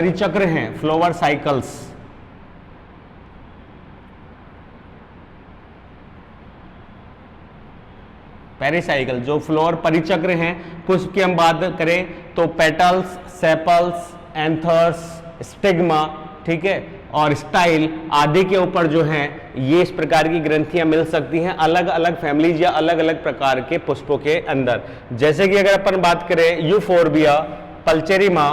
परिचक्र हैं, flower cycles. Pericycle जो flower परिचक्र हैं। पुष्प की हम बात करें तो पेटल्स, सेपल्स, एंथर्स, स्टिग्मा, ठीक है, और स्टाइल आदि के ऊपर जो है ये इस प्रकार की ग्रंथियां मिल सकती हैं अलग अलग फैमिलीज या अलग अलग प्रकार के पुष्पों के अंदर। जैसे कि अगर अपन बात करें यूफोर्बिया, पल्चेरिमा,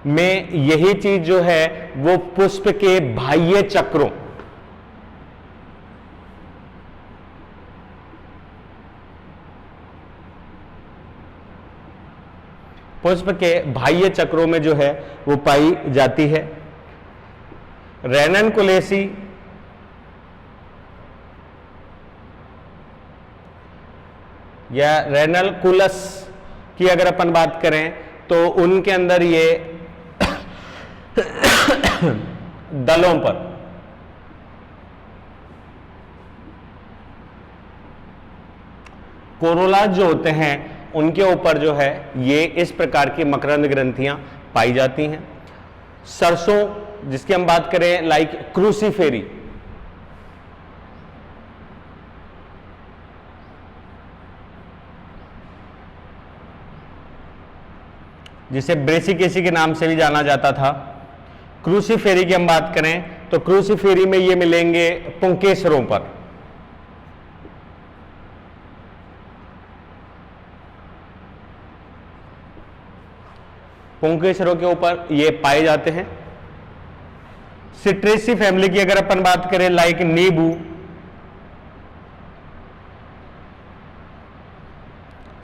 में यही चीज जो है वो पुष्प के बाह्य चक्रों, पुष्प के बाह्य चक्रों में जो है वो पाई जाती है। रेननकुलेसी, या रेनलकुलस की अगर अपन बात करें तो उनके अंदर ये दलों पर कोरोला जो होते हैं उनके ऊपर जो है ये इस प्रकार की मकरंद ग्रंथियां पाई जाती हैं। सरसों जिसकी हम बात करें लाइक क्रूसीफेरी, जिसे ब्रेसिकेसी के नाम से भी जाना जाता था। क्रूसीफेरी की हम बात करें तो क्रूसीफेरी में ये मिलेंगे पुंकेसरों पर। पुंकेसरों के ऊपर ये पाए जाते हैं। सिट्रेसी फैमिली की अगर अपन बात करें लाइक नींबू,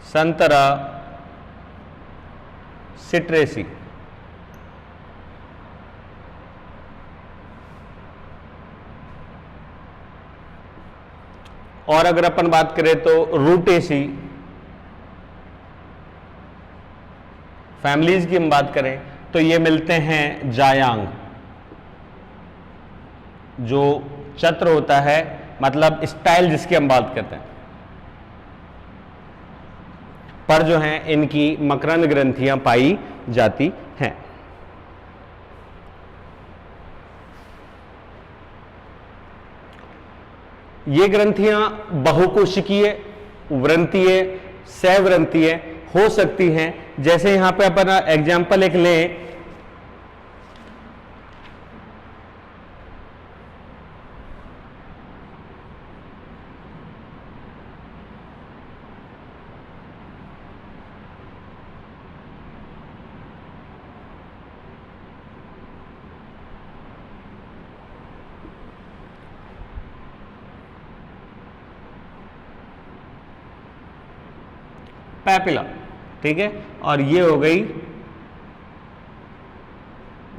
संतरा, सिट्रेसी, और अगर अपन बात करें तो रूटेसी फैमिलीज की हम बात करें तो ये मिलते हैं जायांग, जो छत्र होता है, मतलब स्टाइल जिसकी हम बात करते हैं, पर जो है इनकी मकरंद ग्रंथियां पाई जाती हैं। ये ग्रंथियां बहुकोशिकीय, व्रंतीय, सव्रंतीय हो सकती हैं। जैसे यहां पे अपन एग्जाम्पल एक लें, पैपिला, ठीक है, और ये हो गई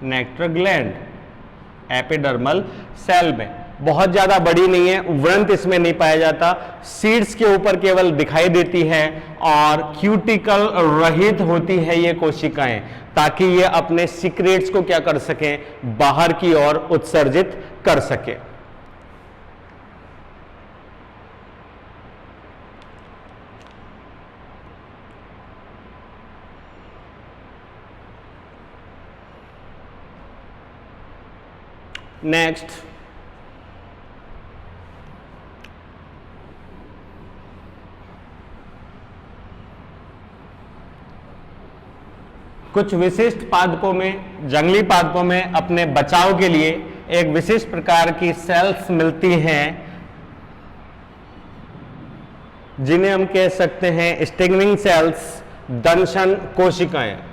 नेक्टर ग्लैंड एपिडर्मल सेल में। बहुत ज्यादा बड़ी नहीं है, व्रंत इसमें नहीं पाया जाता, सीड्स के ऊपर केवल दिखाई देती है और क्यूटिकल रहित होती है ये कोशिकाएं, ताकि ये अपने सीक्रेट्स को क्या कर सकें, बाहर की ओर उत्सर्जित कर सके। नेक्स्ट, कुछ विशिष्ट पादपों में, जंगली पादपों में अपने बचाव के लिए एक विशिष्ट प्रकार की सेल्स मिलती हैं, जिन्हें हम कह सकते हैं स्टिग्निंग सेल्स, दंशन कोशिकाएं।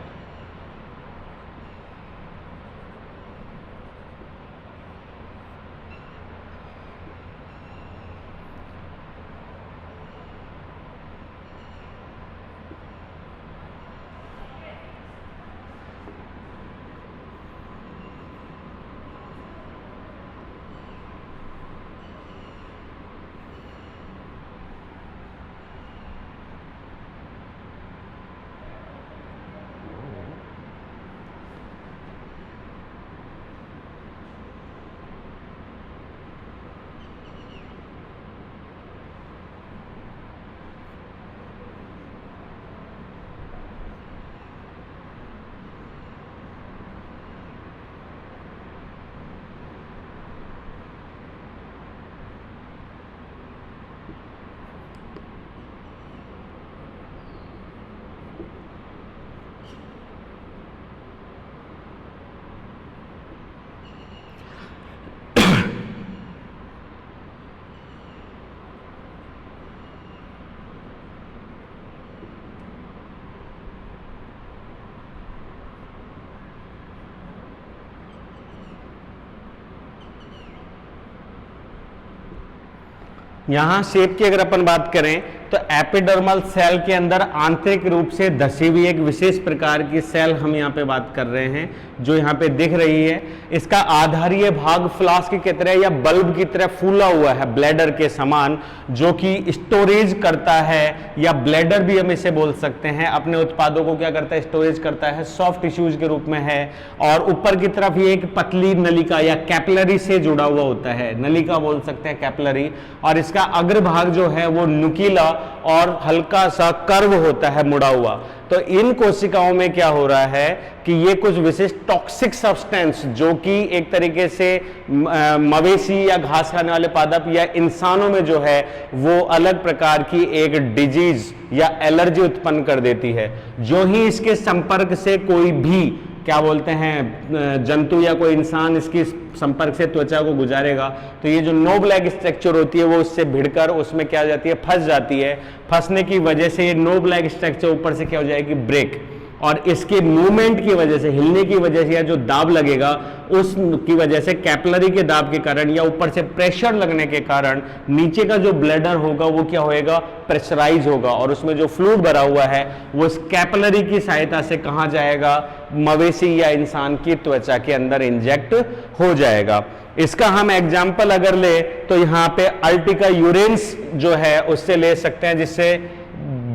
यहां शेप की अगर अपन बात करें तो एपिडर्मल सेल के अंदर आंतरिक रूप से धसी हुई एक विशेष प्रकार की सेल हम यहां पे बात कर रहे हैं, जो यहां पे दिख रही है। इसका आधारीय भाग फ्लास्क की तरह या बल्ब की तरह फूला हुआ है, ब्लैडर के समान, जो कि स्टोरेज करता है, या ब्लैडर भी हम इसे बोल सकते हैं। अपने उत्पादों को क्या करता है, स्टोरेज करता है, सॉफ्ट टिश्यूज के रूप में है। और ऊपर की तरफ ये एक पतली नलिका या कैपिलरी से जुड़ा हुआ होता है, नलिका बोल सकते हैं, कैपिलरी। और इसका अग्रभाग जो है वो नुकीला और हल्का सा कर्व होता है, मुड़ा हुआ। तो इन कोशिकाओं में क्या हो रहा है कि ये कुछ विशेष टॉक्सिक सब्सटेंस, जो कि एक तरीके से मवेशी या घास खाने वाले पादप या इंसानों में जो है वो अलग प्रकार की एक डिजीज या एलर्जी उत्पन्न कर देती है। जो ही इसके संपर्क से कोई भी क्या बोलते हैं जंतु या कोई इंसान इसकी संपर्क से त्वचा को गुजारेगा, तो ये जो नो ब्लैक स्ट्रक्चर होती है वो उससे भिड़कर उसमें क्या जाती है, फंस जाती है। फंसने की वजह से ये नो ब्लैक स्ट्रक्चर ऊपर से क्या हो जाएगी, ब्रेक। और इसके मूवमेंट की वजह से, हिलने की वजह से, या जो दाब लगेगा उसकी वजह से, कैपिलरी के दाब के कारण या ऊपर से प्रेशर लगने के कारण नीचे का जो ब्लैडर होगा वो क्या होएगा, प्रेशराइज होगा। और उसमें जो फ्लूइड भरा हुआ है वो इस कैपिलरी की सहायता से कहां जाएगा, मवेशी या इंसान की त्वचा के अंदर इंजेक्ट हो जाएगा। इसका हम एग्जाम्पल अगर ले तो यहां पे अर्टिका यूरेंस जो है उससे ले सकते हैं, जिससे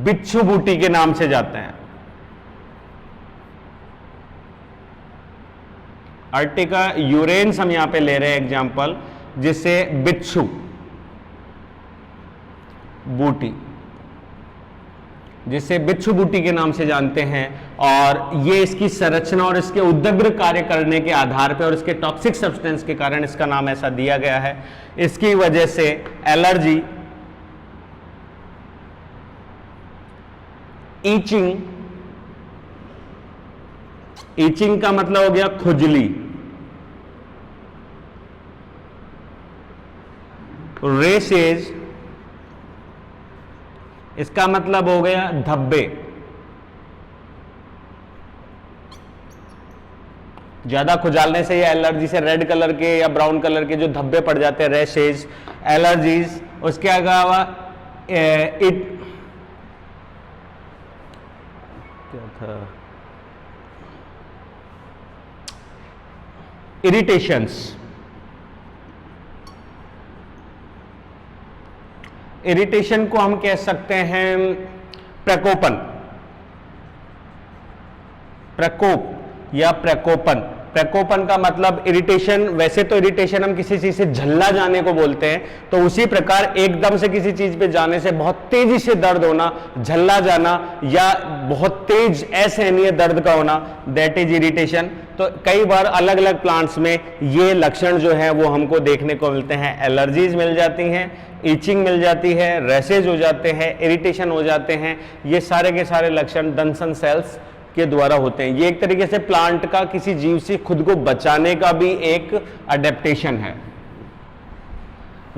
बिच्छू बूटी के नाम से जाते हैं। अर्टिका यूरेंस हम यहां पे ले रहे हैं एग्जाम्पल, जिससे बिच्छू बूटी, जिसे बिच्छू बूटी के नाम से जानते हैं। और ये इसकी संरचना और इसके उदग्र कार्य करने के आधार पर और इसके टॉक्सिक सब्सटेंस के कारण इसका नाम ऐसा दिया गया है। इसकी वजह से एलर्जी, ईचिंग, ईचिंग का मतलब हो गया खुजली, रेशेज, इसका मतलब हो गया धब्बे। ज्यादा खुजालने से या एलर्जी से रेड कलर के या ब्राउन कलर के जो धब्बे पड़ जाते हैं, रेशेज, एलर्जीज। उसके अलावा क्या था, इरिटेशंस। इरिटेशन को हम कह सकते हैं प्रकोपन, प्रकोप या प्रकोपन। प्रकोपन का मतलब इरिटेशन। वैसे तो इरिटेशन हम किसी चीज से झल्ला जाने को बोलते हैं, तो उसी प्रकार एकदम से किसी चीज पे जाने से बहुत तेजी से दर्द होना, झल्ला जाना, या बहुत तेज असहनीय दर्द का होना, दैट इज इरिटेशन। तो कई बार अलग अलग प्लांट्स में ये लक्षण जो है वो हमको देखने को मिलते हैं। एलर्जीज मिल जाती हैं, ईचिंग मिल जाती है, रैशेज हो जाते हैं, इरिटेशन हो जाते हैं। ये सारे के सारे लक्षण डंसन सेल्स के द्वारा होते हैं। ये एक तरीके से प्लांट का किसी जीव से खुद को बचाने का भी एक अडेप्टेशन है।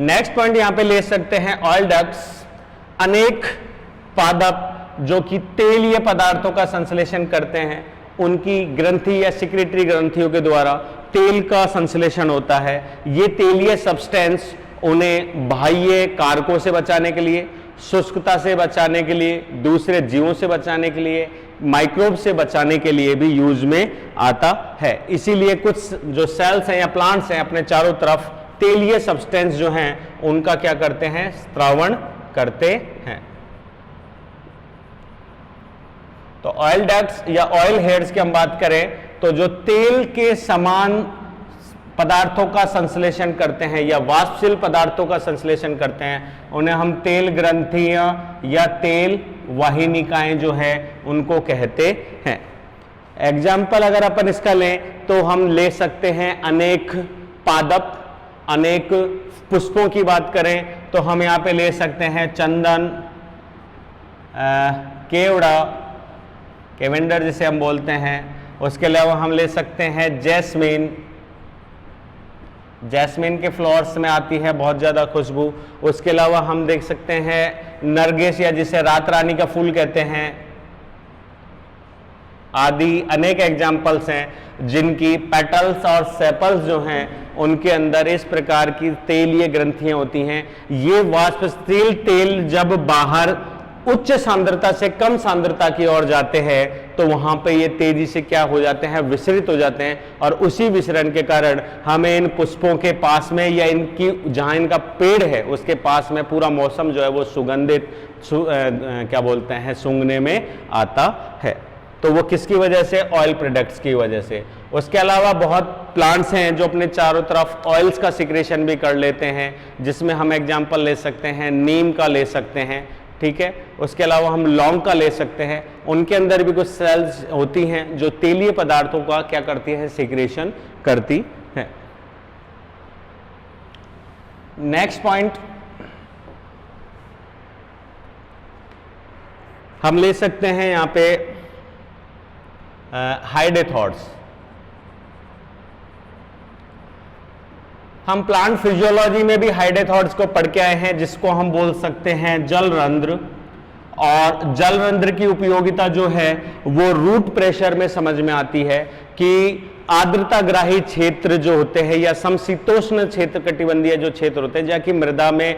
नेक्स्ट पॉइंट यहां पे ले सकते हैं ऑयल डक्ट्स। अनेक पादप जो कि तेलीय पदार्थों का संश्लेषण करते हैं, उनकी ग्रंथि या सिक्रेटरी ग्रंथियों के द्वारा तेल का संश्लेषण होता है। ये तेलीय सब्सटेंस उन्हें बाह्य कारकों से बचाने के लिए, शुष्कता से बचाने के लिए, दूसरे जीवों से बचाने के लिए, माइक्रोब से बचाने के लिए भी यूज में आता है। इसीलिए कुछ जो सेल्स हैं या प्लांट्स हैं अपने चारों तरफ तेलीय सब्सटेंस जो हैं उनका क्या करते हैं, स्त्रावण करते हैं। तो ऑयल डक्ट्स या ऑयल हेयर्स की हम बात करें तो जो तेल के समान पदार्थों का संश्लेषण करते हैं या वाष्पशील पदार्थों का संश्लेषण करते हैं, उन्हें हम तेल ग्रंथियां या तेल वाहिनिकाएं जो है उनको कहते हैं। एग्जाम्पल अगर अपन इसका लें तो हम ले सकते हैं अनेक पादप, अनेक पुष्पों की बात करें तो हम यहां पे ले सकते हैं चंदन, केवड़ा, केवेंडर जिसे हम बोलते हैं। उसके अलावा हम ले सकते हैं जैस्मीन। जैस्मीन के फ्लावर्स में आती है बहुत ज़्यादा खुशबू। उसके अलावा हम देख सकते हैं नरगिस या जिसे रात रानी का फूल कहते हैं, आदि अनेक एग्जाम्पल्स हैं जिनकी पेटल्स और सेपल्स जो हैं उनके अंदर इस प्रकार की तेलीय ग्रंथियां होती हैं। ये वाष्पशील तेल जब बाहर उच्च सांद्रता से कम सांद्रता की ओर जाते हैं तो वहां पे ये तेजी से क्या हो जाते हैं, विसरित हो जाते हैं, और उसी विसरण के कारण हमें इन पुष्पों के पास में या इनकी जहां इनका पेड़ है उसके पास में पूरा मौसम जो है वो सुगंधित क्या बोलते हैं, सूंघने में आता है। तो वो किसकी वजह से, ऑयल प्रोडक्ट्स की वजह से। उसके अलावा बहुत प्लांट्स हैं जो अपने चारों तरफ ऑयल्स का सिक्रेशन भी कर लेते हैं, जिसमें हम एग्जांपल ले सकते हैं नीम का ले सकते हैं, ठीक है। उसके अलावा हम लौंग का ले सकते हैं, उनके अंदर भी कुछ सेल्स होती हैं जो तेलीय पदार्थों का क्या करती है, सिक्रेशन करती है। नेक्स्ट पॉइंट हम ले सकते हैं यहां पे हाइडेथॉड्स। हम प्लांट फिजियोलॉजी में भी हाइडेथॉड्स को पढ़ के आए हैं, जिसको हम बोल सकते हैं जलरंध्र। और जलरंध्र की उपयोगिता जो है वो रूट प्रेशर में समझ में आती है कि आर्द्रताग्राही क्षेत्र जो होते हैं या समशीतोष्ण क्षेत्र कटिबंधीय जो क्षेत्र होते हैं, जहाँ की मृदा में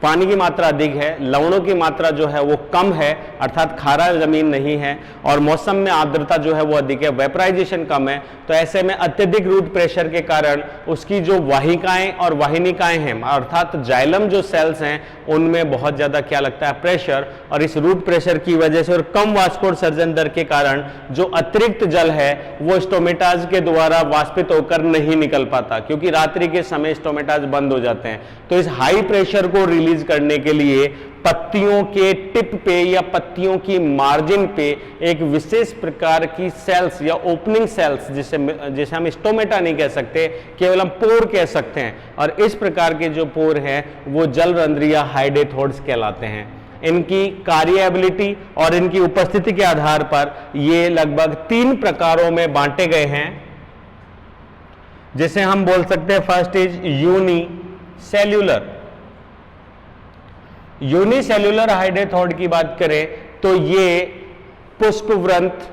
पानी की मात्रा अधिक है, लवणों की मात्रा जो है वो कम है, अर्थात खारा जमीन नहीं है, और मौसम में आर्द्रता जो है वो अधिक है, वेपराइजेशन कम है, तो ऐसे में अत्यधिक रूट प्रेशर के कारण उसकी जो वाहिकाएं और वाहिनिकाएं हैं, अर्थात जाइलम जो सेल्स हैं, उनमें बहुत ज्यादा क्या लगता है, प्रेशर। और इस रूट प्रेशर की वजह से और कम वाष्पोत्सर्जन दर के कारण जो अतिरिक्त जल है वो स्टोमेटाज के द्वारा वाष्पित होकर नहीं निकल पाता, क्योंकि रात्रि के समय स्टोमेटाज बंद हो जाते हैं। तो इस हाई प्रेशर को रिलीज करने के लिए पत्तियों के टिप पे या पत्तियों की मार्जिन पे एक विशेष प्रकार की सेल्स या ओपनिंग सेल्स, जिसे हम स्टोमेटा नहीं कह सकते, केवल हम पोर कह सकते हैं, और इस प्रकार के जो पोर हैं वो जलरंध्र या हाइडेथॉड्स कहलाते हैं। इनकी कार्यबिलिटी और इनकी उपस्थिति के आधार पर ये लगभग 3 प्रकारों में बांटे गए हैं, जिसे हम बोल सकते हैं फर्स्ट इज यूनिसेल्यूलर। यूनिसेल्यूलर हाइडेथॉड की बात करें तो ये पुष्पव्रंत,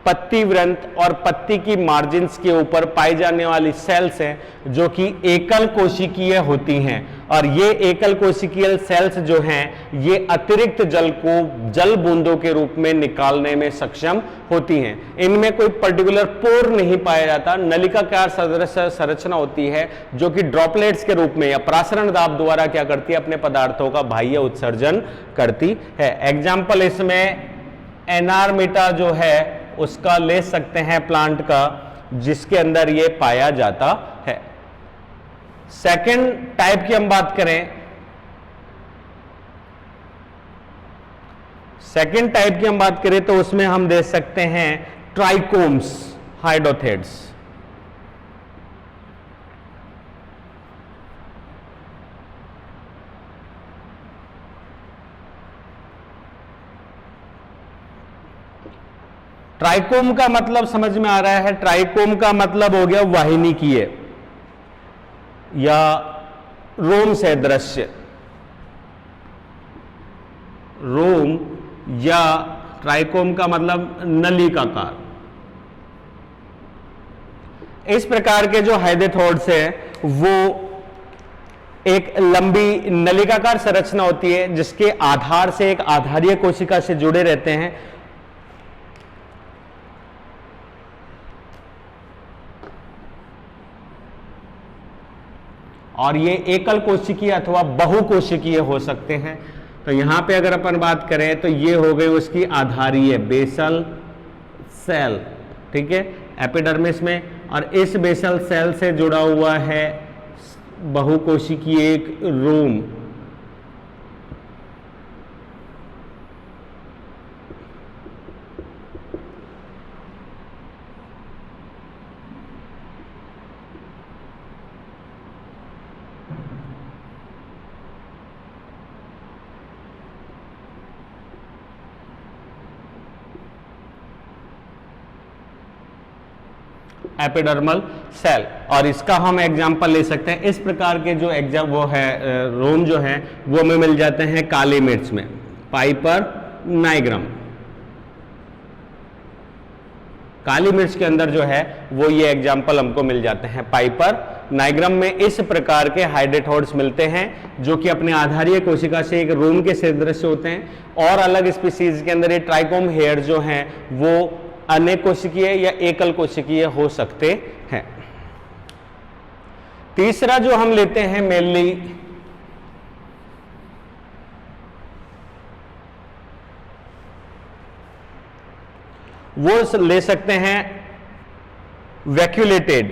पत्ती व्रंत और पत्ती की मार्जिन्स के ऊपर पाई जाने वाली सेल्स हैं जो कि एकल कोशिकीय होती हैं, और ये एकल कोशिकीय सेल्स जो हैं ये अतिरिक्त जल को जल बूंदों के रूप में निकालने में सक्षम होती हैं। इनमें कोई पर्टिकुलर पोर नहीं पाया जाता, नलिकाकार संरचना होती है जो कि ड्रॉपलेट्स के रूप में या प्रासरण दाब द्वारा क्या करती है, अपने पदार्थों का बाह्य उत्सर्जन करती है। एग्जाम्पल इसमें एनार्मिटा जो है उसका ले सकते हैं प्लांट का, जिसके अंदर ये पाया जाता है। सेकंड टाइप की हम बात करें, सेकंड टाइप की हम बात करें तो उसमें हम दे सकते हैं ट्राइकोम्स हाइडोथेड्स। ट्राइकोम का मतलब समझ में आ रहा है, ट्राइकोम का मतलब हो गया वाहिनिकीय या रोम सदृश्य, रोम, या ट्राइकोम का मतलब नलिकाकार। इस प्रकार के जो हाइडेथॉड्स है वो एक लंबी नलिकाकार संरचना होती है जिसके आधार से एक आधारीय कोशिका से जुड़े रहते हैं, और ये एकल कोशिकीय अथवा बहुकोशिकीय हो सकते हैं। तो यहां पे अगर अपन बात करें तो ये हो गई उसकी आधारीय बेसल सेल, ठीक है, एपिडर्मिस में, और इस बेसल सेल से जुड़ा हुआ है बहुकोशिकीय एक रोम। एपिडर्मल सेल, और इसका हम एग्जांपल ले सकते हैं। इस प्रकार के जो वो है रोम जो है वो हमें मिल जाते हैं काली मिर्च में, पाइपर नाइग्रम। काली मिर्च के अंदर जो है वो ये एग्जाम्पल हमको मिल जाते हैं। पाइपर नाइग्राम में इस प्रकार के हाइड्रेटोड्स मिलते हैं जो कि अपने आधारीय कोशिका से एक रूम के सदृश होते हैं, और अलग स्पीसीज के अंदर ये ट्राइकोम हेयर जो हैं वो अनेक कोशिकीय या एकल कोशिकीय हो सकते हैं। तीसरा जो हम लेते हैं मेनली वो ले सकते हैं वैक्यूलेटेड।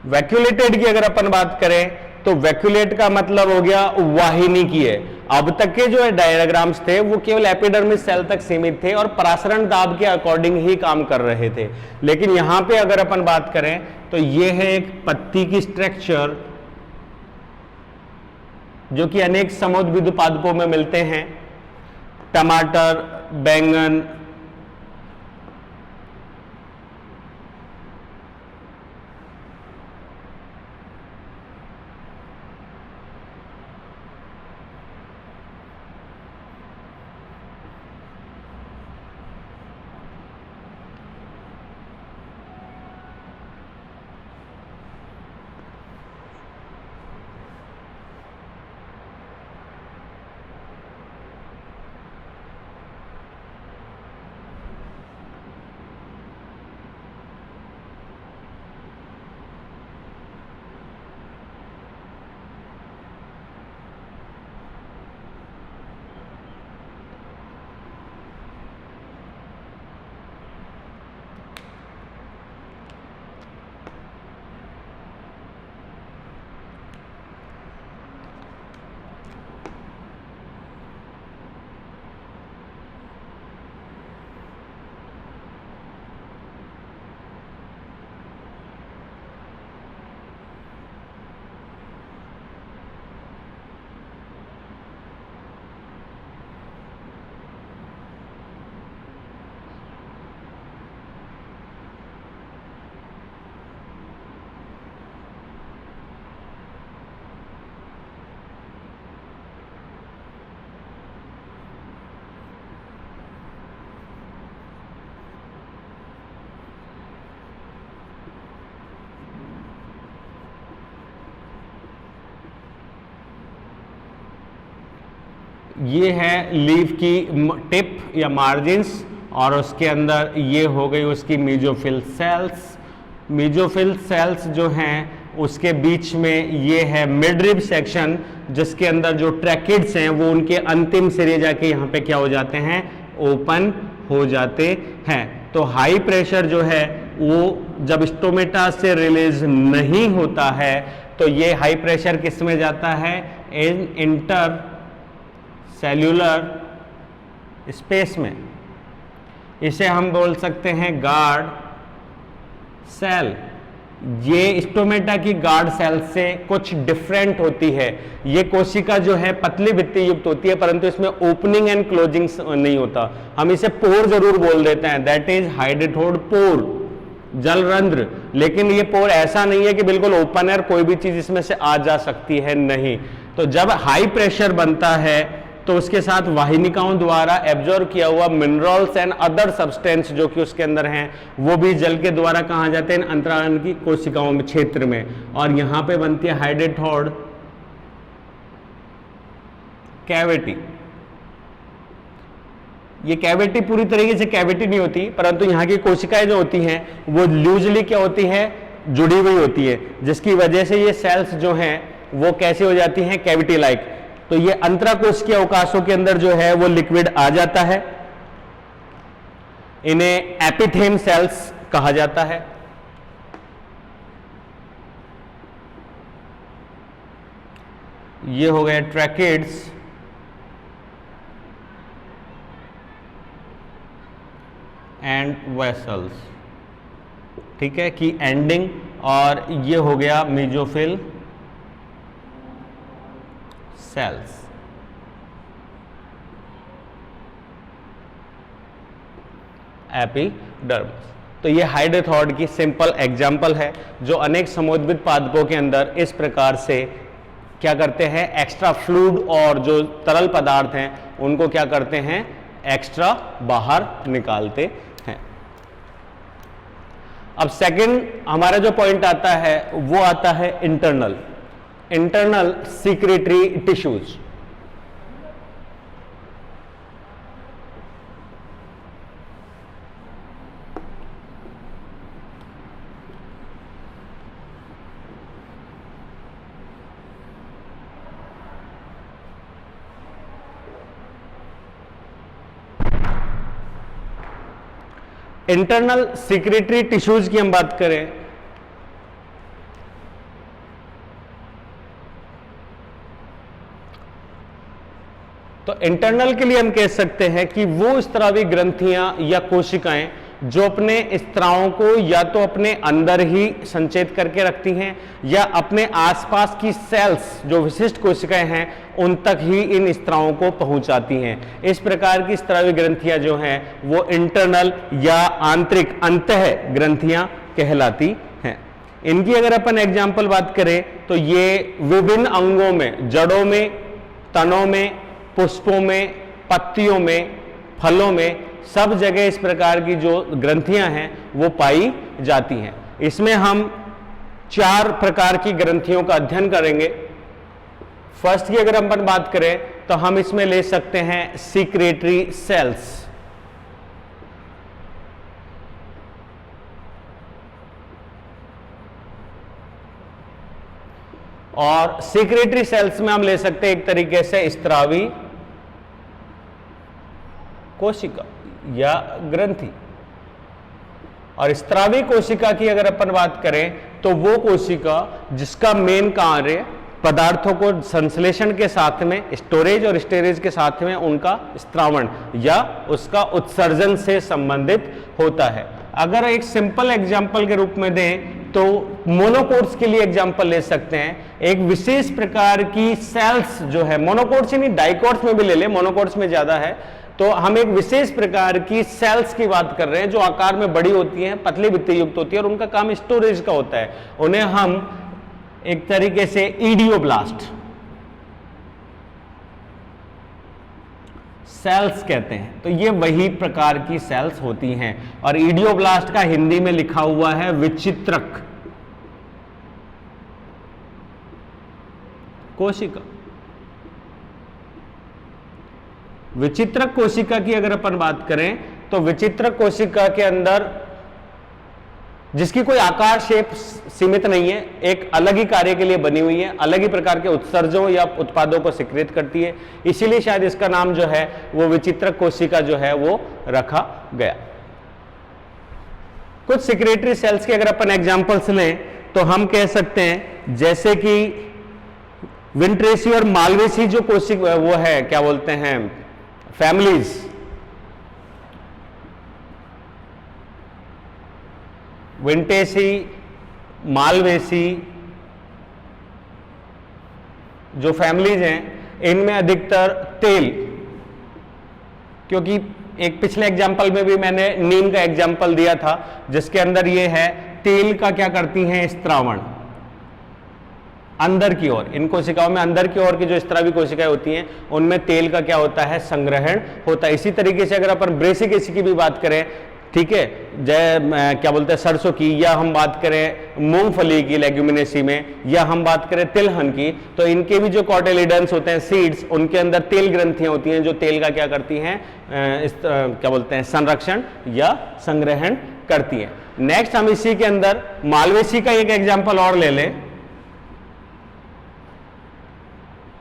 वैक्यूलेटेड की अगर अपन बात करें तो वैक्यूलेट का मतलब हो गया वाहिनी की है। अब तक के जो है डायग्राम्स थे वो केवल एपिडर्मिस सेल तक सीमित थे और प्रसारण दाब के अकॉर्डिंग ही काम कर रहे थे, लेकिन यहां पे अगर अपन बात करें तो ये है एक पत्ती की स्ट्रक्चर जो कि अनेक समुद्रविद पादपों में मिलते हैं। टमाटर, बैंगन, ये है लीफ की टिप या मार्जिन्स, और उसके अंदर ये हो गई उसकी मेसोफिल सेल्स। मेसोफिल सेल्स जो हैं उसके बीच में ये है मिडरिब सेक्शन, जिसके अंदर जो ट्रैकिड्स हैं वो उनके अंतिम सिरे जाके यहाँ पे क्या हो जाते हैं, ओपन हो जाते हैं। तो हाई प्रेशर जो है वो जब स्टोमेटा से रिलीज नहीं होता है तो ये हाई प्रेशर किस में जाता है, इंटर सेल्यूलर स्पेस में। इसे हम बोल सकते हैं गार्ड सेल। ये स्टोमेटा की गार्ड सेल से कुछ डिफरेंट होती है। ये कोशिका जो है पतली भित्ति युक्त होती है, परंतु इसमें ओपनिंग एंड क्लोजिंग नहीं होता। हम इसे पोर जरूर बोल देते हैं, दैट इज हाइड्रेटोड पोर, जलरंध्र। लेकिन ये पोर ऐसा नहीं है कि बिल्कुल ओपन है, कोई भी चीज इसमें से आ जा सकती है, नहीं। तो जब हाई प्रेशर बनता है तो उसके साथ वाहिनिकाओं द्वारा एब्जॉर्ब किया हुआ मिनरल्स एंड अदर सब्सटेंस जो कि उसके अंदर हैं वो भी जल के द्वारा कहाँ जाते हैं, अंतरांग की कोशिकाओं में क्षेत्र में, और यहां पे बनती है हाइड्रेटोड कैविटी। ये कैविटी पूरी तरीके से कैविटी नहीं होती, परंतु यहाँ की कोशिकाएं जो होती हैं वो लूजली क्या होती है, जुड़ी हुई होती है, जिसकी वजह से ये सेल्स जो हैं वो कैसे हो जाती हैं, कैविटी लाइक। तो ये अंतराकोशिकीय अवकाशों के अंदर जो है वो लिक्विड आ जाता है, इन्हें एपिथेम सेल्स कहा जाता है। ये हो गए ट्रैकिड्स, एंड वेसल्स, ठीक है, की एंडिंग। और ये हो गया मेसोफिल सेल्स। एपिडर्मिस। तो ये हाइड्रोथॉड की सिंपल एग्जाम्पल है, जो अनेक समुद्रविद पादपों के अंदर इस प्रकार से क्या करते हैं, एक्स्ट्रा फ्लूइड और जो तरल पदार्थ हैं उनको क्या करते हैं, एक्स्ट्रा बाहर निकालते हैं। अब सेकंड हमारा जो पॉइंट आता है वो आता है internal secretory tissues. Internal secretory tissues की हम बात करें तो इंटरनल के लिए हम कह सकते हैं कि वो स्त्रावी ग्रंथियां या कोशिकाएं जो अपने स्त्रावों को या तो अपने अंदर ही संचेत करके रखती हैं या अपने आसपास की सेल्स जो विशिष्ट कोशिकाएं हैं उन तक ही इन स्त्रावों को पहुंचाती हैं। इस प्रकार की स्त्रावी ग्रंथियां जो हैं वो इंटरनल या आंतरिक अंतः ग्रंथियां कहलाती हैं। इनकी अगर अपन एग्जाम्पल बात करें तो ये विभिन्न अंगों में, जड़ों में, तनों में, पुष्पों में, पत्तियों में, फलों में, सब जगह इस प्रकार की जो ग्रंथियां हैं वो पाई जाती हैं। इसमें हम 4 प्रकार की ग्रंथियों का अध्ययन करेंगे। फर्स्ट की अगर अपन बात करें तो हम इसमें ले सकते हैं सीक्रेटरी सेल्स। और सीक्रेटरी सेल्स में हम ले सकते हैं एक तरीके से स्त्रावी कोशिका या ग्रंथि। और स्त्रावी कोशिका की अगर अपन बात करें तो वो कोशिका जिसका मेन कार्य पदार्थों को संश्लेषण के साथ में, स्टोरेज और स्टोरेज के साथ में उनका स्त्रावण या उसका उत्सर्जन से संबंधित होता है। अगर एक सिंपल एग्जाम्पल के रूप में दें तो मोनोकोट्स के लिए एग्जाम्पल ले सकते हैं। एक विशेष प्रकार की सेल्स जो है, मोनोकोट्स नहीं डाइकोट्स में भी ले ले, मोनोकोट्स में ज्यादा है, तो हम एक विशेष प्रकार की सेल्स की बात कर रहे हैं जो आकार में बड़ी होती हैं, पतली भित्ति युक्त होती है और उनका काम स्टोरेज का होता है। उन्हें हम एक तरीके से ईडियोब्लास्ट सेल्स कहते हैं। तो ये वही प्रकार की सेल्स होती हैं और ईडियोब्लास्ट का हिंदी में लिखा हुआ है विचित्रक कोशिका। विचित्रक कोशिका की अगर अपन बात करें तो विचित्रक कोशिका के अंदर जिसकी कोई आकार शेप सीमित नहीं है, एक अलग ही कार्य के लिए बनी हुई है, अलग ही प्रकार के उत्सर्जों या उत्पादों को सिक्रित करती है, इसीलिए शायद इसका नाम जो है वो विचित्रक कोशिका जो है वो रखा गया। कुछ सिक्रेटरी सेल्स के अगर अपन एग्जांपल्स लें तो हम कह सकते हैं जैसे कि विंट्रेसी और मालवेसी जो कोशिका वो है, क्या बोलते हैं, फैमिलीज, विंटेसी, मालवेसी जो फैमिलीज हैं इनमें अधिकतर तेल, क्योंकि एक पिछले एग्जाम्पल में भी मैंने नीम का एग्जाम्पल दिया था जिसके अंदर ये है तेल का क्या करती हैं, स्त्रावण अंदर की ओर। इन कोशिकाओं में अंदर की ओर की जो स्त्रावी कोशिकाएं होती हैं उनमें तेल का क्या होता है, संग्रहण होता है। इसी तरीके से अगर अपन ब्रेसिकेसी की भी बात करें, ठीक है, क्या बोलते हैं, सरसों की, या हम बात करें मूंगफली की लेग्यूमिनेसी में, या हम बात करें तिलहन की, तो इनके भी जो कॉटिलिडन्स होते हैं, सीड्स, उनके अंदर तेल ग्रंथियां होती हैं जो तेल का क्या करती हैं, क्या बोलते हैं, संरक्षण या संग्रहण करती हैं। नेक्स्ट हम इसी के अंदर मालवेसी का एक एग्जाम्पल और ले लें।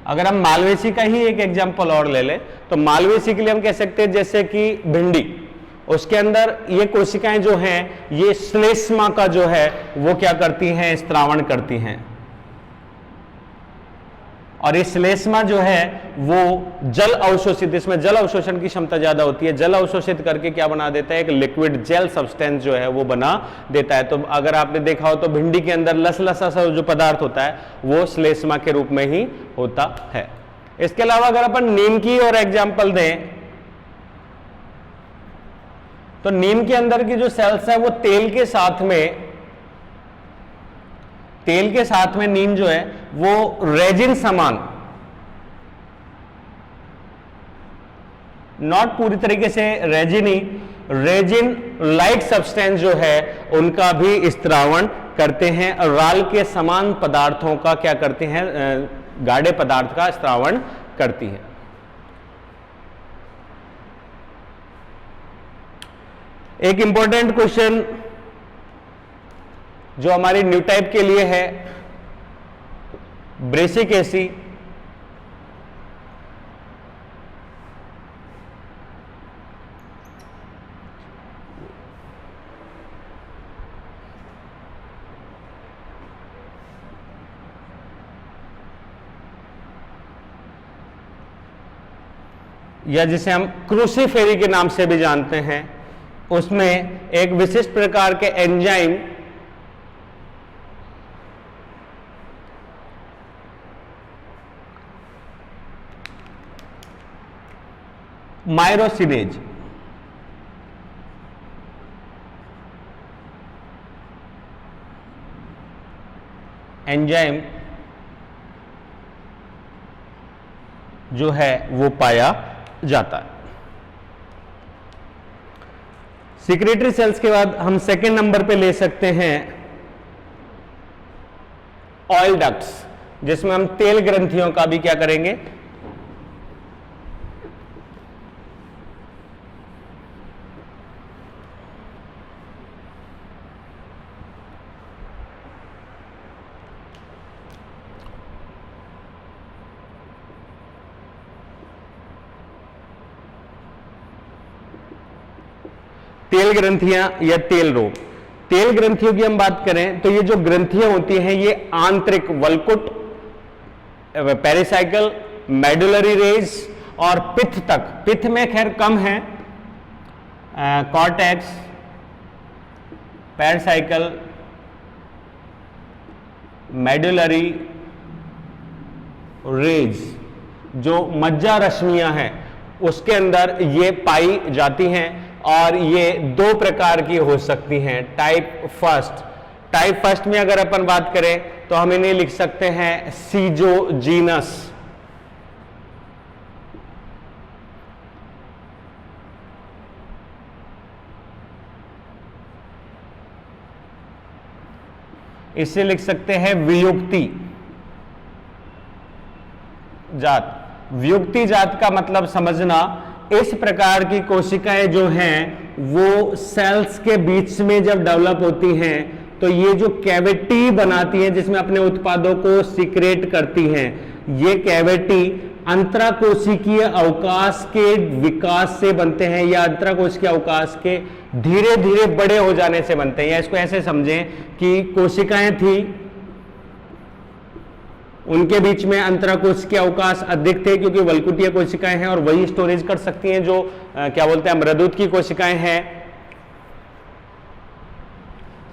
अगर हम मालवेसी का ही एक एग्जाम्पल और ले लें तो मालवेसी के लिए हम कह सकते हैं जैसे कि भिंडी, उसके अंदर ये कोशिकाएं जो हैं ये श्लेष्मा का जो है वो क्या करती हैं, स्त्रावण करती हैं। और ये श्लेष्मा जो है वो जल अवशोषित, इसमें जल अवशोषण की क्षमता ज्यादा होती है, जल अवशोषित करके क्या बना देता है, एक लिक्विड जेल सब्सटेंस जो है वो बना देता है। तो अगर आपने देखा हो तो भिंडी के अंदर लसलसा सा जो पदार्थ होता है वो श्लेष्मा के रूप में ही होता है। इसके अलावा अगर अपन नीम की और एग्जाम्पल दें तो नीम के अंदर की जो सेल्स है वो तेल के साथ में नीम जो है वो रेजिन समान, नॉट पूरी तरीके से रेजिन ही, रेजिन लाइट सब्सटेंस जो है उनका भी स्त्रावण करते हैं, और राल के समान पदार्थों का क्या करते हैं, गाढ़े पदार्थ का स्त्रावण करती है। एक इंपॉर्टेंट क्वेश्चन जो हमारी न्यू टाइप के लिए है, ब्रेसिक एसिड या जिसे हम क्रूसीफेरी के नाम से भी जानते हैं, उसमें एक विशिष्ट प्रकार के एंजाइम मायरोसिनेज एंजाइम जो है वो पाया जाता है। सिक्रेटरी सेल्स के बाद हम सेकेंड नंबर पे ले सकते हैं ऑयल डक्ट्स, जिसमें हम तेल ग्रंथियों का भी क्या करेंगे, तेल ग्रंथियां या तेल रोग। तेल ग्रंथियों की हम बात करें तो ये जो ग्रंथियां होती हैं ये आंतरिक वल्कुट, पेरिसाइकल, मेडुलरी रेज और पित्त तक, पित्त में खैर कम है, कॉर्टेक्स, पेरिसाइकल, मेडुलरी रेज, जो मज्जा रश्मियां हैं उसके अंदर ये पाई जाती हैं, और ये दो प्रकार की हो सकती हैं। टाइप फर्स्ट में अगर अपन बात करें तो हम इन्हें लिख सकते हैं सीजोजीनस, इसे लिख सकते हैं वियुक्ति जात। वियुक्ति जात का मतलब समझना, इस प्रकार की कोशिकाएं जो हैं वो सेल्स के बीच में जब डेवलप होती हैं तो ये जो कैविटी बनाती हैं जिसमें अपने उत्पादों को सीक्रेट करती हैं, ये कैविटी अंतराकोशिकीय अवकाश के विकास से बनते हैं या अंतराकोशिकीय अवकाश के धीरे धीरे बड़े हो जाने से बनते हैं। या इसको ऐसे समझें कि कोशिकाएं थी, उनके बीच में अंतराकोशिकीय अवकाश अधिक थे क्योंकि वल्कुटीय कोशिकाएं हैं और वही स्टोरेज कर सकती हैं जो क्या बोलते हैं मृदुत की कोशिकाएं हैं।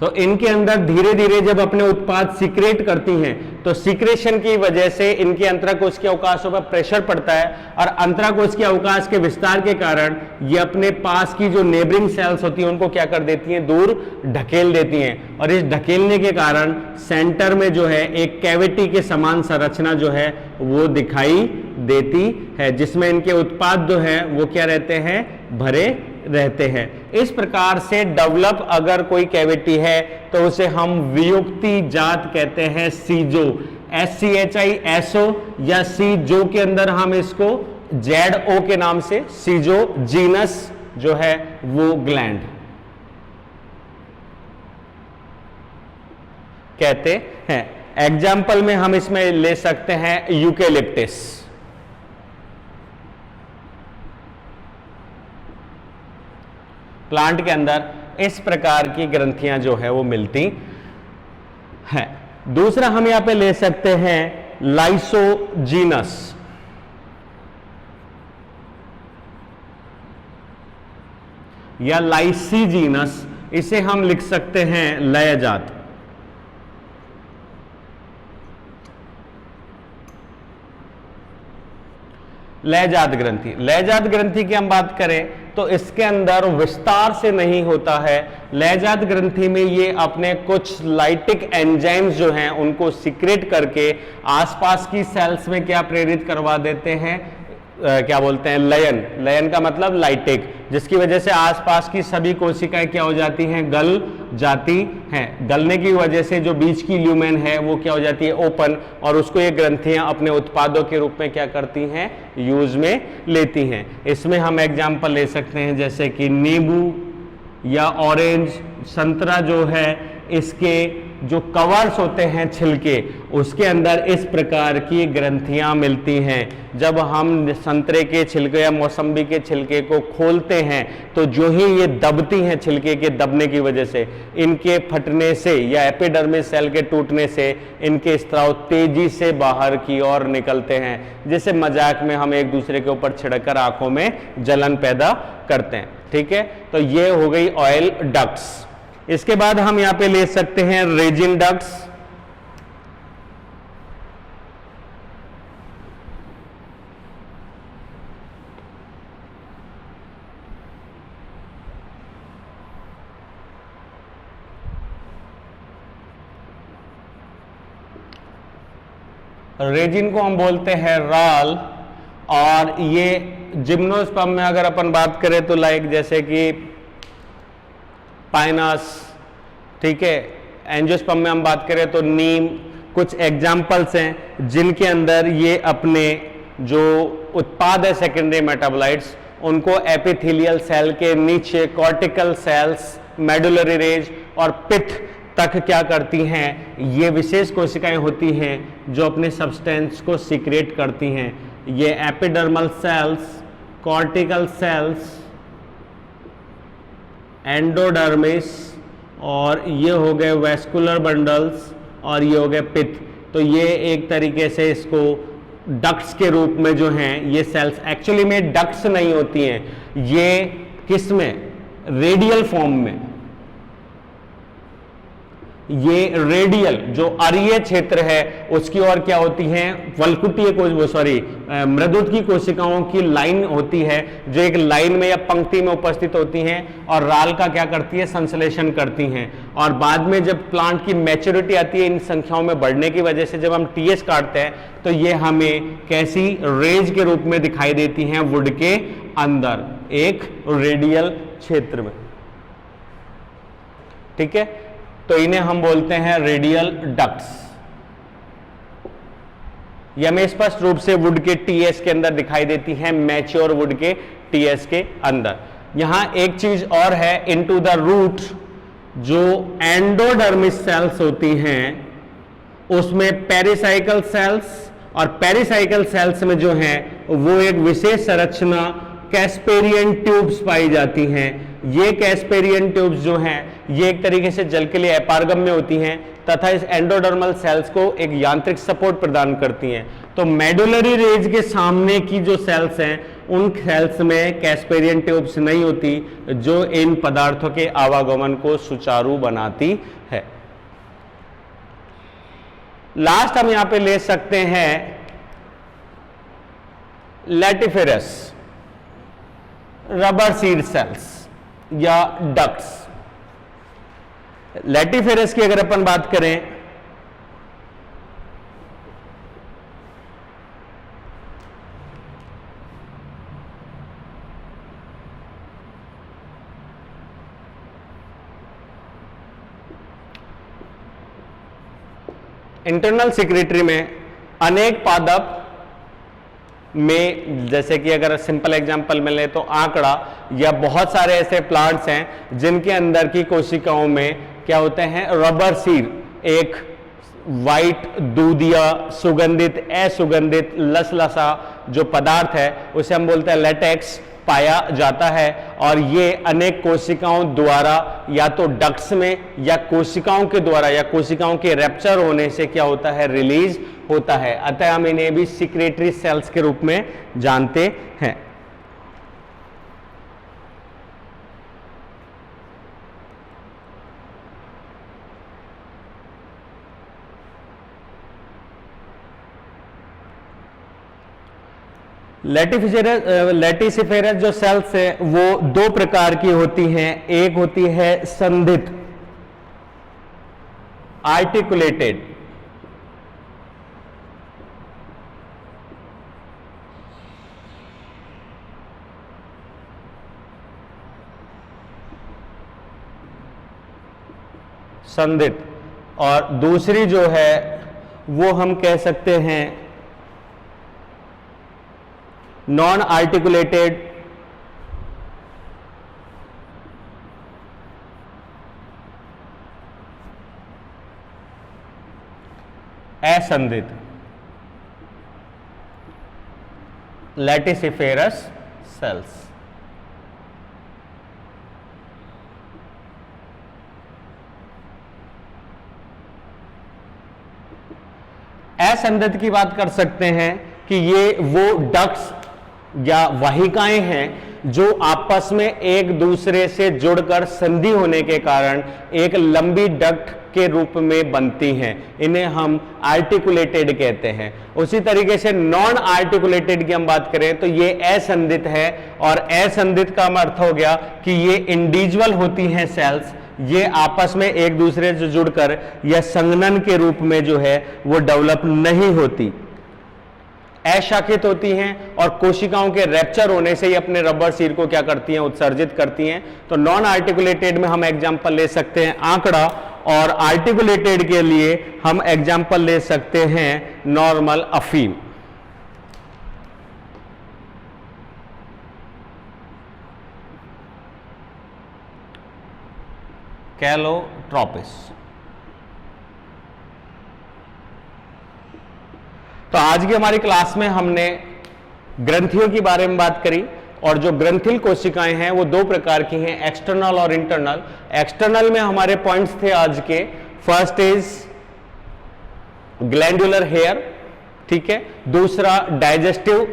तो इनके अंदर धीरे धीरे जब अपने उत्पाद सीक्रेट करती हैं तो सीक्रेशन की वजह से इनके अंतराकोशिकीय अवकाशों पर प्रेशर पड़ता है, और अंतराकोशिकीय अवकाश के विस्तार के कारण ये अपने पास की जो नेबरिंग सेल्स होती हैं उनको क्या कर देती हैं, दूर ढकेल देती हैं, और इस ढकेलने के कारण सेंटर में जो है एक कैविटी के समान संरचना जो है वो दिखाई देती है, जिसमें इनके उत्पाद जो है वो क्या रहते हैं, भरे रहते हैं। इस प्रकार से डेवलप अगर कोई कैविटी है तो उसे हम वियुक्ति जात कहते हैं, सीजो, SCHISO, या सीजो के अंदर हम इसको ZO के नाम से सीजो जीनस जो है वो ग्लैंड कहते हैं। एग्जाम्पल में हम इसमें ले सकते हैं यूकेलिप्टिस, प्लांट के अंदर इस प्रकार की ग्रंथियां जो है वो मिलती हैं। दूसरा हम यहां पे ले सकते हैं लाइसोजीनस, या लाइसीजीनस, इसे हम लिख सकते हैं लयजात। लयजात ग्रंथि, लयजात ग्रंथि की हम बात करें तो तो इसके अंदर विस्तार से नहीं होता है। लयजात ग्रंथि में ये अपने कुछ लाइटिक एंजाइम्स जो हैं उनको सीक्रेट करके आसपास की सेल्स में क्या प्रेरित करवा देते हैं, क्या बोलते हैं, लयन। लयन का मतलब लाइटिक, जिसकी वजह से आसपास की सभी कोशिकाएं क्या हो जाती हैं, गल जाती हैं। गलने की वजह से जो बीच की ल्यूमेन है वो क्या हो जाती है, ओपन, और उसको ये ग्रंथियां अपने उत्पादों के रूप में क्या करती हैं, यूज में लेती हैं। इसमें हम एग्जाम्पल ले सकते हैं जैसे कि नींबू या ऑरेंज, संतरा जो है, इसके जो कवर्स होते हैं छिलके, उसके अंदर इस प्रकार की ग्रंथियां मिलती हैं। जब हम संतरे के छिलके या मौसम्बी के छिलके को खोलते हैं तो जो ही ये दबती हैं, छिलके के दबने की वजह से, इनके फटने से या एपिडर्मिस सेल के टूटने से इनके स्राव तेजी से बाहर की ओर निकलते हैं, जिसे मजाक में हम एक दूसरे के ऊपर छिड़ककर आंखों में जलन पैदा करते हैं। ठीक है, तो ये हो गई ऑयल डक्ट्स। इसके बाद हम यहां पे ले सकते हैं रेजिन डक्ट्स। रेजिन को हम बोलते हैं राल, और ये जिम्नोस्पर्म में अगर अपन बात करें तो लाइक जैसे कि पाइनस, ठीक है, एंजियोस्पर्म में हम बात करें तो नीम, कुछ एग्जाम्पल्स हैं जिनके अंदर ये अपने जो उत्पाद है सेकेंडरी मेटाबोलाइट्स, उनको एपिथेलियल सेल के नीचे कॉर्टिकल सेल्स, मेडुलरी रेज और पित्त तक क्या करती हैं, ये विशेष कोशिकाएं होती हैं जो अपने सब्सटेंस को सीक्रेट करती हैं। ये epidermal cells, cortical cells, endodermis, और ये हो गए वेस्कुलर बंडल्स, और ये हो गए पित्त। तो ये एक तरीके से इसको डक्ट्स के रूप में जो हैं ये सेल्स, एक्चुअली में डक्ट्स नहीं होती हैं, ये किस में, रेडियल फॉर्म में, ये रेडियल जो अरीय क्षेत्र है उसकी ओर क्या होती हैं, वल्कुटीय मृदुत की कोशिकाओं की लाइन होती है जो एक लाइन में या पंक्ति में उपस्थित होती हैं, और राल का क्या करती है, संश्लेषण करती हैं। और बाद में जब प्लांट की मैच्योरिटी आती है इन संख्याओं में बढ़ने की वजह से, जब हम टीएस काटते हैं तो ये हमें कैसी, रेज के रूप में दिखाई देती हैं वुड के अंदर, एक रेडियल क्षेत्र में। ठीक है, तो इन्हें हम बोलते हैं रेडियल डक्ट्स। ये हमें स्पष्ट रूप से वुड के टीएस के अंदर दिखाई देती हैं, मैच्योर वुड के टीएस के अंदर। यहां एक चीज और है, इनटू द रूट जो एंडोडर्मिस सेल्स होती हैं उसमें पेरिसाइकल सेल्स, और पेरिसाइकल सेल्स में जो है वो एक विशेष संरचना कैस्पेरियन ट्यूब्स पाई जाती हैं। ये कैस्पेरियन ट्यूब्स जो हैं ये एक तरीके से जल के लिए एपार्गम में होती हैं तथा इस एंडोडर्मल सेल्स को एक यांत्रिक सपोर्ट प्रदान करती हैं। तो मेडुलरी रेज के सामने की जो सेल्स हैं उन सेल्स में कैस्पेरियन ट्यूब्स नहीं होती, जो इन पदार्थों के आवागमन को सुचारू बनाती है। लास्ट हम यहां पे ले सकते हैं लैटिफेरस रबर सीड सेल्स या डक्ट्स। लैटिफेरस की अगर अपन बात करें इंटरनल सेक्रेटरी में अनेक पादप में, जैसे कि अगर सिंपल एग्जांपल में ले तो आंकड़ा, या बहुत सारे ऐसे प्लांट्स हैं जिनके अंदर की कोशिकाओं में क्या होते हैं, रबर सीड, एक वाइट दूधिया सुगंधित असुगंधित लसलसा जो पदार्थ है उसे हम बोलते हैं लेटेक्स, पाया जाता है। और ये अनेक कोशिकाओं द्वारा या तो डक्ट्स में या कोशिकाओं के द्वारा या कोशिकाओं के रैप्चर होने से क्या होता है, रिलीज होता है। अतः हम इन्हें भी सिक्रेटरी सेल्स के रूप में जानते हैं। लेटिसिफेरस जो सेल्स है वो दो प्रकार की होती हैं। एक होती है संधित, आर्टिकुलेटेड, संधित, और दूसरी जो है वो हम कह सकते हैं नॉन आर्टिकुलेटेड, असंधित, लेटिसिफेरस सेल्स। असंधित की बात कर सकते हैं कि ये वो डक्ट्स या वाहिकाएं हैं जो आपस में एक दूसरे से जुड़कर संधि होने के कारण एक लंबी डक्ट के रूप में बनती हैं। इन्हें हम आर्टिकुलेटेड कहते हैं। उसी तरीके से नॉन आर्टिकुलेटेड की हम बात करें तो ये असंधित है, और असंधित का अर्थ हो गया कि ये इंडिविजुअल होती हैं सेल्स, ये आपस में एक दूसरे से जुड़कर या संघनन के रूप में जो है वो डेवलप नहीं होती, अशाखित होती हैं, और कोशिकाओं के रैप्चर होने से ही अपने रबर सिर को क्या करती हैं, उत्सर्जित करती हैं। तो नॉन आर्टिकुलेटेड में हम एग्जांपल ले सकते हैं आंकड़ा, और आर्टिकुलेटेड के लिए हम एग्जांपल ले सकते हैं नॉर्मल अफीम। कैलोट्रोपिस। तो आज की हमारी क्लास में हमने ग्रंथियों के बारे में बात करी, और जो ग्रंथिल कोशिकाएं हैं वो दो प्रकार की हैं, एक्सटर्नल और इंटरनल। एक्सटर्नल में हमारे पॉइंट्स थे आज के, फर्स्ट इज ग्लैंडुलर हेयर, ठीक है, दूसरा डाइजेस्टिव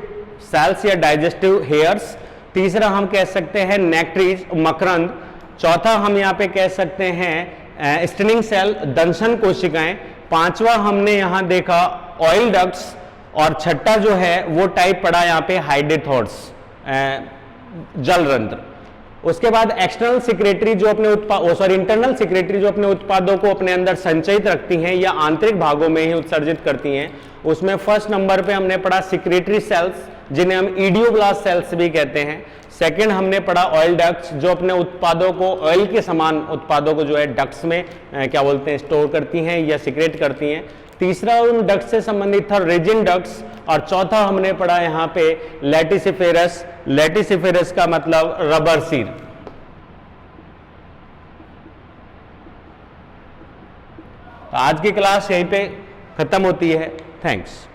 सेल्स या डाइजेस्टिव हेयर्स, तीसरा हम कह सकते हैं नेक्ट्रीज, मकरंद, चौथा हम यहां पे कह सकते हैं स्टिनिंग सेल, दंशन कोशिकाएं, पांचवा हमने यहां देखा ऑयल डक्ट्स, और छठा जो है वो टाइप पड़ा यहां पे हाइडेथोड्स, जलरंध्र। उसके बाद एक्सटर्नल सिक्रेटरी जो अपने इंटरनल सिक्रेटरी जो अपने उत्पादों को अपने अंदर संचयित रखती हैं या आंतरिक भागों में ही उत्सर्जित करती हैं, उसमें फर्स्ट नंबर पे हमने पढ़ा सिक्रेटरी सेल्स जिन्हें हम इडियोब्लास्ट सेल्स भी कहते हैं। सेकंड हमने पढ़ा ऑयल डक्ट्स जो अपने उत्पादों को, ऑयल के समान उत्पादों को जो है डक्ट्स में क्या बोलते हैं, स्टोर करती हैं या सिक्रेट करती हैं। तीसरा उन डक्ट्स से संबंधित था रिजिन डक्ट्स, और चौथा हमने पढ़ा यहाँ पे लेटिसिफेरस। लेटिसिफेरस का मतलब रबर सिर। आज की क्लास यहीं पे खत्म होती है। थैंक्स।